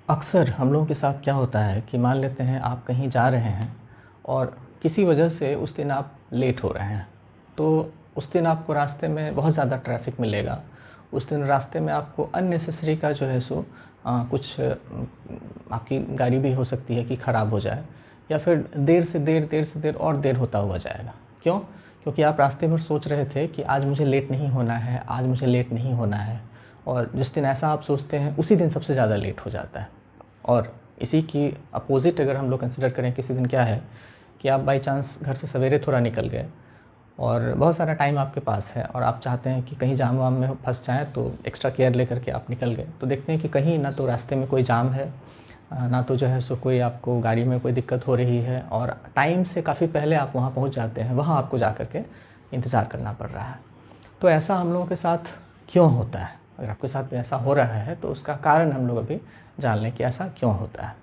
अक्सर हम लोगों के साथ क्या होता है कि मान लेते हैं आप कहीं जा रहे हैं और किसी वजह से उस दिन आप लेट हो रहे हैं, तो उस दिन आपको रास्ते में बहुत ज़्यादा ट्रैफिक मिलेगा। उस दिन रास्ते में आपको अननेसेसरी का जो है सो कुछ आपकी गाड़ी भी हो सकती है कि ख़राब हो जाए, या फिर देर से देर और देर होता हुआ जाएगा। क्यों? क्योंकि आप रास्ते भर सोच रहे थे कि आज मुझे लेट नहीं होना है, आज मुझे लेट नहीं होना है, और जिस दिन ऐसा आप सोचते हैं उसी दिन सबसे ज़्यादा लेट हो जाता है। और इसी की अपोज़िट अगर हम लोग कंसिडर करें, किसी दिन क्या है कि आप बाई चांस घर से सवेरे थोड़ा निकल गए और बहुत सारा टाइम आपके पास है और आप चाहते हैं कि कहीं जाम वाम में फंस जाएँ, तो एक्स्ट्रा केयर लेकर के आप निकल गए, तो देखते हैं कि कहीं ना तो रास्ते में कोई जाम है, ना तो जो है सो कोई आपको गाड़ी में कोई दिक्कत हो रही है, और टाइम से काफ़ी पहले आप वहाँ पहुँच जाते हैं, वहाँ आपको जा कर के इंतज़ार करना पड़ रहा है। तो ऐसा हम लोगों के साथ क्यों होता है? अगर आपके साथ भी ऐसा हो रहा है तो उसका कारण हम लोग अभी जान लें कि ऐसा क्यों होता है।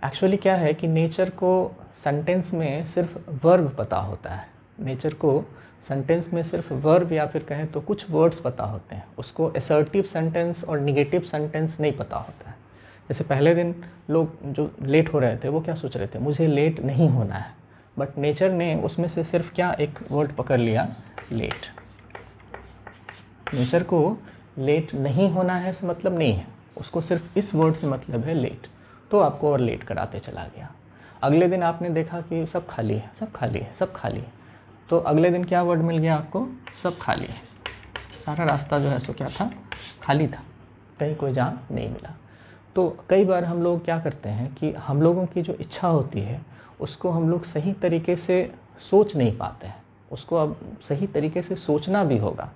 एक्चुअली क्या है कि नेचर को सेंटेंस में सिर्फ वर्ब पता होता है। नेचर को सेंटेंस में सिर्फ वर्ब या फिर कहें तो कुछ वर्ड्स पता होते हैं। उसको असर्टिव सेंटेंस और नेगेटिव सेंटेंस नहीं पता होता है। जैसे पहले दिन लोग जो लेट हो रहे थे वो क्या सोच रहे थे, मुझे लेट नहीं होना है, बट नेचर ने उसमें से सिर्फ क्या एक वर्ड पकड़ लिया, लेट। नेचर को लेट नहीं होना है से मतलब नहीं है, उसको सिर्फ इस वर्ड से मतलब है लेट, तो आपको और लेट कराते चला गया। अगले दिन आपने देखा कि सब खाली है, सब खाली है, सब खाली है, तो अगले दिन क्या वर्ड मिल गया आपको, सब खाली है। सारा रास्ता जो है सो क्या था, खाली था, कहीं कोई जाम नहीं मिला। तो कई बार हम लोग क्या करते हैं कि हम लोगों की जो इच्छा होती है उसको हम लोग सही तरीके से सोच नहीं पाते हैं। उसको अब सही तरीके से सोचना भी होगा।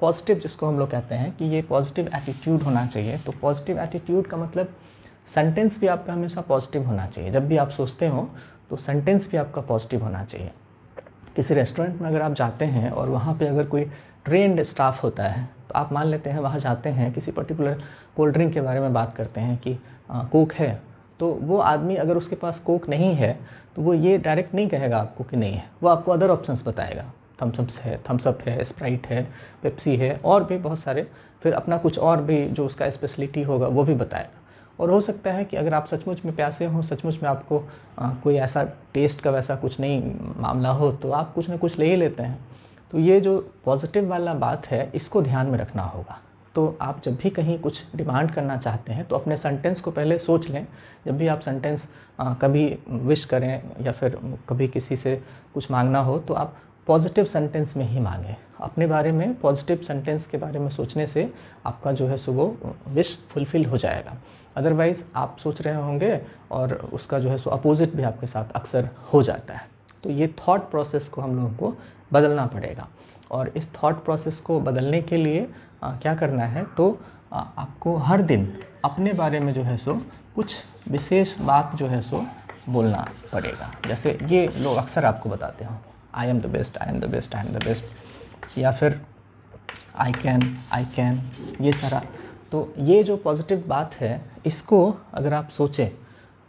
पॉजिटिव जिसको हम लोग कहते हैं कि ये पॉजिटिव एटीट्यूड होना चाहिए। तो पॉजिटिव एटीट्यूड का मतलब सेंटेंस भी आपका हमेशा पॉजिटिव होना चाहिए। जब भी आप सोचते हो तो सेंटेंस भी आपका पॉजिटिव होना चाहिए। किसी रेस्टोरेंट में अगर आप जाते हैं और वहाँ पे अगर कोई ट्रेंड स्टाफ होता है, तो आप मान लेते हैं वहाँ जाते हैं, किसी पर्टिकुलर कोल्ड ड्रिंक के बारे में बात करते हैं कि कोक है, तो वो आदमी अगर उसके पास कोक नहीं है तो वो ये डायरेक्ट नहीं कहेगा आपको कि नहीं है, वो आपको अदर ऑप्शंस बताएगा। थम्सअप है, स्प्राइट है, पेप्सी है, और भी बहुत सारे, फिर अपना कुछ और भी जो उसका स्पेशलिटी होगा वो भी बताएगा। और हो सकता है कि अगर आप सचमुच में प्यासे हों, सचमुच में आपको कोई ऐसा टेस्ट का वैसा कुछ नहीं मामला हो, तो आप कुछ ना कुछ ले ही लेते हैं। तो ये जो पॉजिटिव वाला बात है इसको ध्यान में रखना होगा। तो आप जब भी कहीं कुछ डिमांड करना चाहते हैं तो अपने सेंटेंस को पहले सोच लें। जब भी आप सेंटेंस कभी विश करें या फिर कभी किसी से कुछ मांगना हो तो आप पॉजिटिव सेंटेंस में ही मांगें। अपने बारे में पॉजिटिव सेंटेंस के बारे में सोचने से आपका जो है सो वो विश फुलफ़िल हो जाएगा। अदरवाइज़ आप सोच रहे होंगे और उसका जो है सो अपोजिट भी आपके साथ अक्सर हो जाता है। तो ये थॉट प्रोसेस को हम लोगों को बदलना पड़ेगा, और इस थॉट प्रोसेस को बदलने के लिए क्या करना है, तो आपको हर दिन अपने बारे में जो है सो कुछ विशेष बात जो है सो बोलना पड़ेगा। जैसे ये लोग अक्सर आपको बताते हो, I am the best, I am the best, I am the best, या फिर आई कैन, ये सारा। तो ये जो पॉजिटिव बात है इसको अगर आप सोचें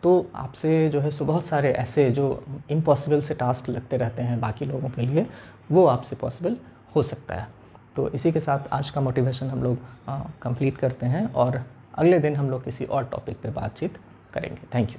तो आपसे जो है सो बहुत सारे ऐसे जो इम्पॉसिबल से टास्क लगते रहते हैं बाकी लोगों के लिए, वो आपसे पॉसिबल हो सकता है। तो इसी के साथ आज का मोटिवेशन हम लोग कंप्लीट करते हैं, और अगले दिन हम लोग किसी और टॉपिक पे बातचीत करेंगे। Thank you.